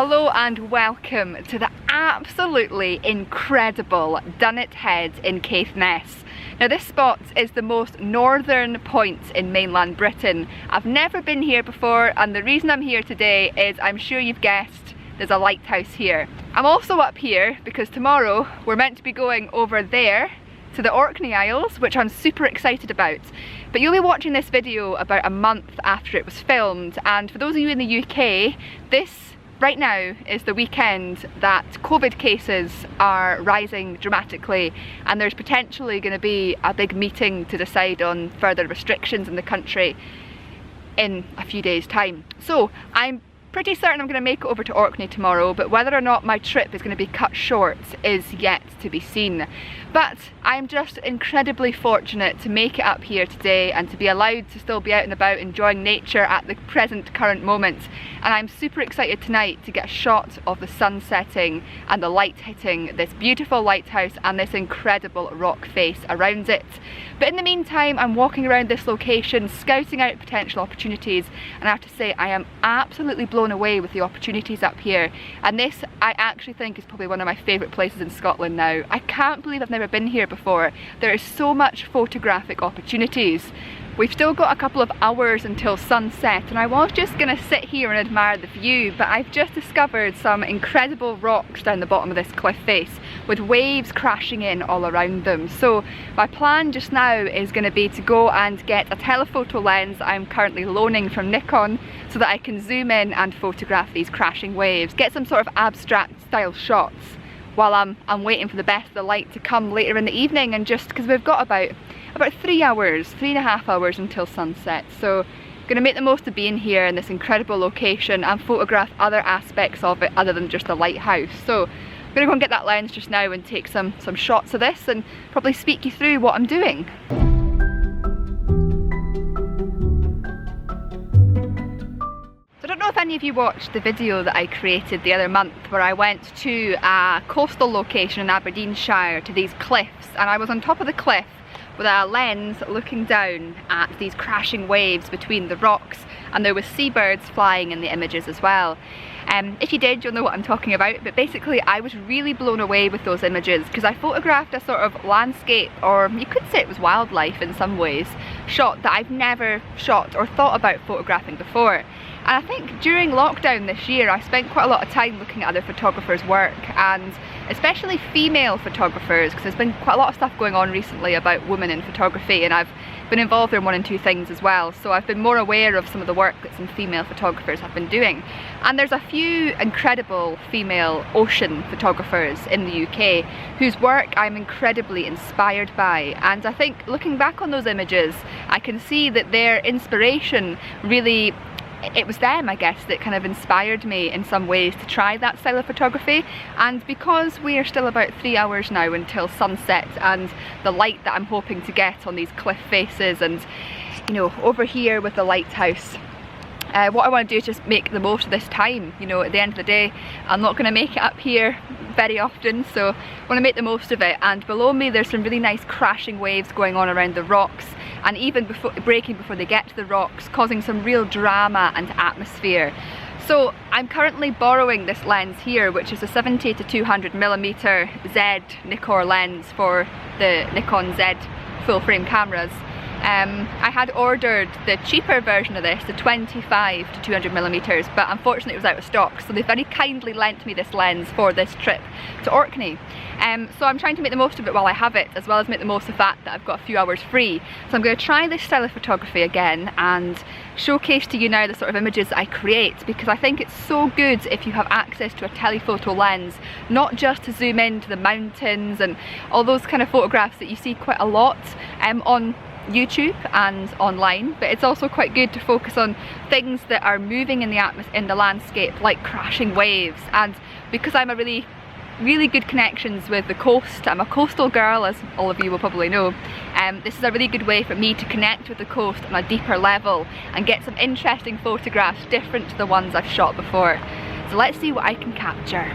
Hello and welcome to the absolutely incredible Dunnet Head in Caithness. Now this spot is the most northern point in mainland Britain. I've never been here before, and the reason I'm here today is, I'm sure you've guessed, there's a lighthouse here. I'm also up here because tomorrow we're meant to be going over there to the Orkney Isles, which I'm super excited about. But you'll be watching this video about a month after it was filmed, and for those of you in the UK, this right now is the weekend that COVID cases are rising dramatically, and there's potentially going to be a big meeting to decide on further restrictions in the country in a few days' time. So I'm pretty certain I'm going to make it over to Orkney tomorrow, but whether or not my trip is going to be cut short is yet to be seen. But I'm just incredibly fortunate to make it up here today and to be allowed to still be out and about enjoying nature at the current moment. And I'm super excited tonight to get a shot of the sun setting and the light hitting this beautiful lighthouse and this incredible rock face around it. But in the meantime, I'm walking around this location, scouting out potential opportunities, and I have to say I am absolutely blown away with the opportunities up here. And this, I actually think, is probably one of my favourite places in Scotland now. I can't believe I've never been here before. There is so much photographic opportunities. We've still got a couple of hours until sunset, and I was just going to sit here and admire the view, but I've just discovered some incredible rocks down the bottom of this cliff face with waves crashing in all around them. So my plan just now is going to be to go and get a telephoto lens I'm currently loaning from Nikon so that I can zoom in and photograph these crashing waves, get some sort of abstract style shots while I'm waiting for the best of the light to come later in the evening, and just because we've got about 3 hours, 3.5 hours until sunset. So I'm going to make the most of being here in this incredible location and photograph other aspects of it other than just the lighthouse. So I'm going to go and get that lens just now and take some shots of this and probably speak you through what I'm doing. I don't know if any of you watched the video that I created the other month where I went to a coastal location in Aberdeenshire to these cliffs, and I was on top of the cliff with a lens looking down at these crashing waves between the rocks, and there was seabirds flying in the images as well. If you did, you'll know what I'm talking about, but basically I was really blown away with those images because I photographed a sort of landscape, or you could say it was wildlife in some ways, shot that I've never shot or thought about photographing before. And I think during lockdown this year I spent quite a lot of time looking at other photographers' work, and especially female photographers, because there's been quite a lot of stuff going on recently about women in photography, and I've been involved in one and two things as well, so I've been more aware of some of the work that some female photographers have been doing. And there's a few incredible female ocean photographers in the UK whose work I'm incredibly inspired by, and I think looking back on those images I can see that their inspiration really, it was them, I guess, that kind of inspired me in some ways to try that style of photography. And because we are still about 3 hours now until sunset, and the light that I'm hoping to get on these cliff faces and, you know, over here with the lighthouse, what I want to do is just make the most of this time. You know, at the end of the day, I'm not going to make it up here very often, so I want to make the most of it. And below me there's some really nice crashing waves going on around the rocks, and even breaking before they get to the rocks, causing some real drama and atmosphere. So I'm currently borrowing this lens here, which is a 70 to 200mm Z Nikon lens for the Nikon Z full frame cameras. I had ordered the cheaper version of this, the 25 to 200mm, but unfortunately it was out of stock, so they very kindly lent me this lens for this trip to Orkney. So I'm trying to make the most of it while I have it, as well as make the most of the fact that I've got a few hours free. So I'm going to try this style of photography again and showcase to you now the sort of images that I create, because I think it's so good if you have access to a telephoto lens, not just to zoom into the mountains and all those kind of photographs that you see quite a lot on YouTube and online, but it's also quite good to focus on things that are moving in the landscape, like crashing waves. And because I'm a really good connections with the coast, I'm a coastal girl, as all of you will probably know, this is a really good way for me to connect with the coast on a deeper level and get some interesting photographs different to the ones I've shot before. So let's see what I can capture.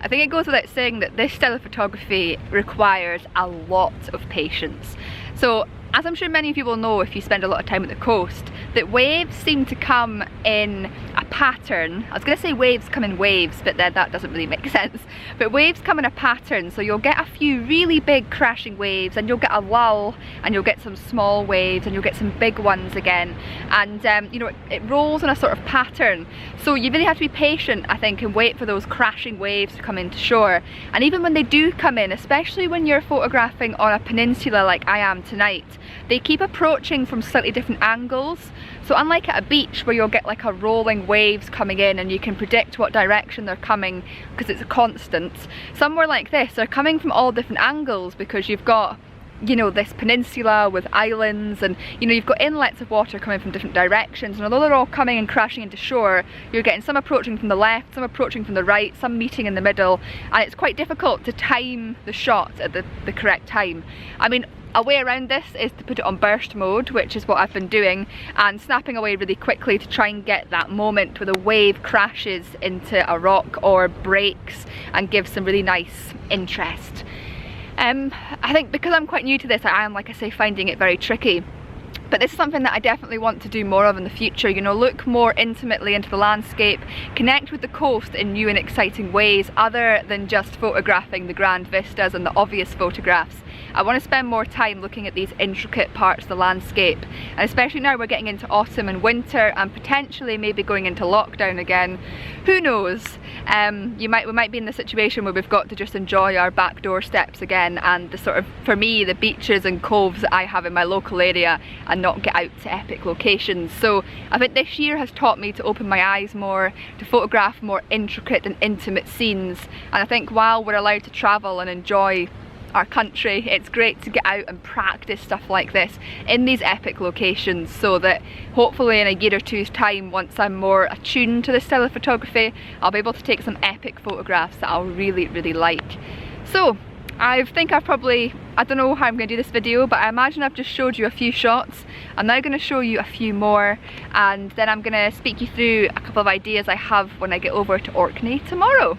I think it goes without saying that this style of photography requires a lot of patience. So, as I'm sure many of you will know if you spend a lot of time at the coast, that waves seem to come in a pattern. I was going to say waves come in waves, but then that doesn't really make sense. But waves come in a pattern, so you'll get a few really big crashing waves, and you'll get a lull, and you'll get some small waves, and you'll get some big ones again. And you know, it rolls in a sort of pattern. So you really have to be patient, I think, and wait for those crashing waves to come into shore. And even when they do come in, especially when you're photographing on a peninsula like I am tonight, they keep approaching from slightly different angles. So unlike at a beach where you'll get like a rolling waves coming in and you can predict what direction they're coming because it's a constant, somewhere like this, they're coming from all different angles because you've got, you know, this peninsula with islands, and you know, you've got inlets of water coming from different directions, and although they're all coming and crashing into shore, you're getting some approaching from the left, some approaching from the right, some meeting in the middle, and it's quite difficult to time the shot at the correct time. I mean, a way around this is to put it on burst mode, which is what I've been doing, and snapping away really quickly to try and get that moment where the wave crashes into a rock or breaks and gives some really nice interest. I think because I'm quite new to this, I am, like I say, finding it very tricky. But this is something that I definitely want to do more of in the future, you know, look more intimately into the landscape, connect with the coast in new and exciting ways other than just photographing the grand vistas and the obvious photographs. I want to spend more time looking at these intricate parts of the landscape, and especially now we're getting into autumn and winter and potentially maybe going into lockdown again. Who knows? We might be in the situation where we've got to just enjoy our back doorsteps again, and the sort of, for me, the beaches and coves that I have in my local area, and not get out to epic locations. So I think this year has taught me to open my eyes more, to photograph more intricate and intimate scenes, and I think while we're allowed to travel and enjoy our country, it's great to get out and practice stuff like this in these epic locations, so that hopefully in a year or two's time, once I'm more attuned to this style of photography, I'll be able to take some epic photographs that I'll really, really like. So I think I've probably, I don't know how I'm going to do this video, but I imagine I've just showed you a few shots. I'm now going to show you a few more, and then I'm going to speak you through a couple of ideas I have when I get over to Orkney tomorrow.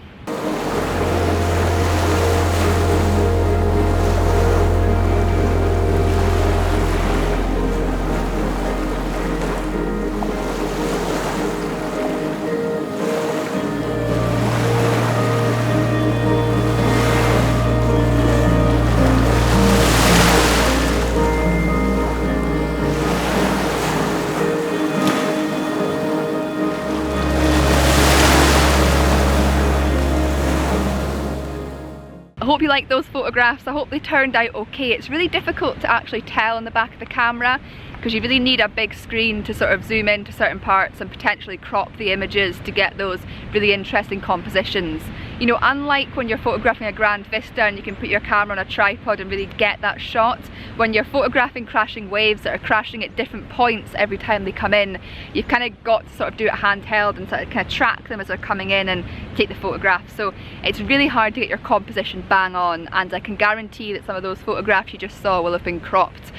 I hope you like those photographs. I hope they turned out okay. It's really difficult to actually tell in the back of the camera because you really need a big screen to sort of zoom into certain parts and potentially crop the images to get those really interesting compositions. You know, unlike when you're photographing a grand vista and you can put your camera on a tripod and really get that shot, when you're photographing crashing waves that are crashing at different points every time they come in, you've kind of got to sort of do it handheld and sort of kind of track them as they're coming in and take the photographs. So it's really hard to get your composition bang on, and I can guarantee that some of those photographs you just saw will have been cropped.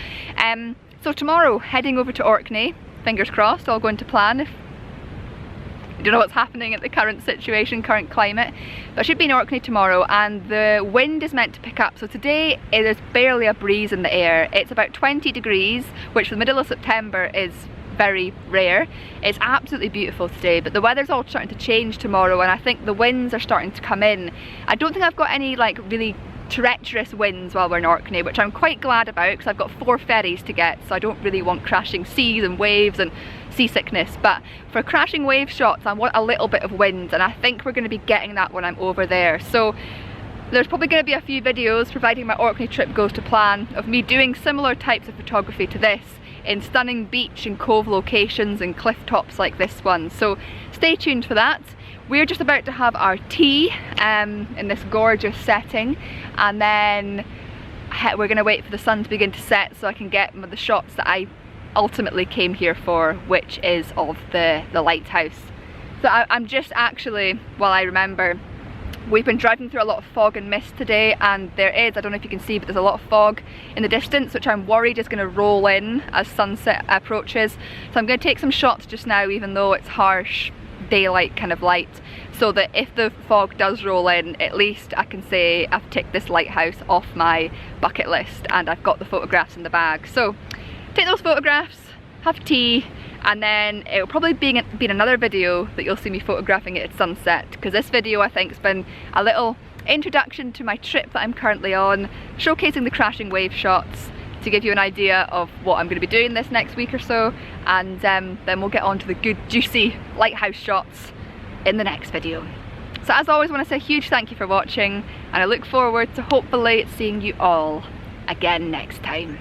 So tomorrow, heading over to Orkney, fingers crossed, all going to plan. If I don't know what's happening at the current situation, current climate, but I should be in Orkney tomorrow, and the wind is meant to pick up. So today there's barely a breeze in the air. It's about 20 degrees, which for the middle of September is very rare. It's absolutely beautiful today, but the weather's all starting to change tomorrow, and I think the winds are starting to come in. I don't think I've got any like really treacherous winds while we're in Orkney, which I'm quite glad about because I've got 4 ferries to get, so I don't really want crashing seas and waves and seasickness. But for crashing wave shots, I want a little bit of wind, and I think we're going to be getting that when I'm over there. So there's probably going to be a few videos, providing my Orkney trip goes to plan, of me doing similar types of photography to this in stunning beach and cove locations and cliff tops like this one. So stay tuned for that. We're just about to have our tea in this gorgeous setting, and then we're going to wait for the sun to begin to set so I can get the shots that I ultimately came here for, which is of the lighthouse. So I'm just actually, while I remember, we've been driving through a lot of fog and mist today, and there is, I don't know if you can see, but there's a lot of fog in the distance, which I'm worried is going to roll in as sunset approaches. So I'm going to take some shots just now, even though it's harsh daylight kind of light, so that if the fog does roll in, at least I can say I've ticked this lighthouse off my bucket list and I've got the photographs in the bag. So take those photographs, have tea, and then it'll probably be in another video that you'll see me photographing it at sunset, because this video I think has been a little introduction to my trip that I'm currently on, showcasing the crashing wave shots to give you an idea of what I'm going to be doing this next week or so, and then we'll get on to the good juicy lighthouse shots in the next video. So as always, I want to say a huge thank you for watching, and I look forward to hopefully seeing you all again next time.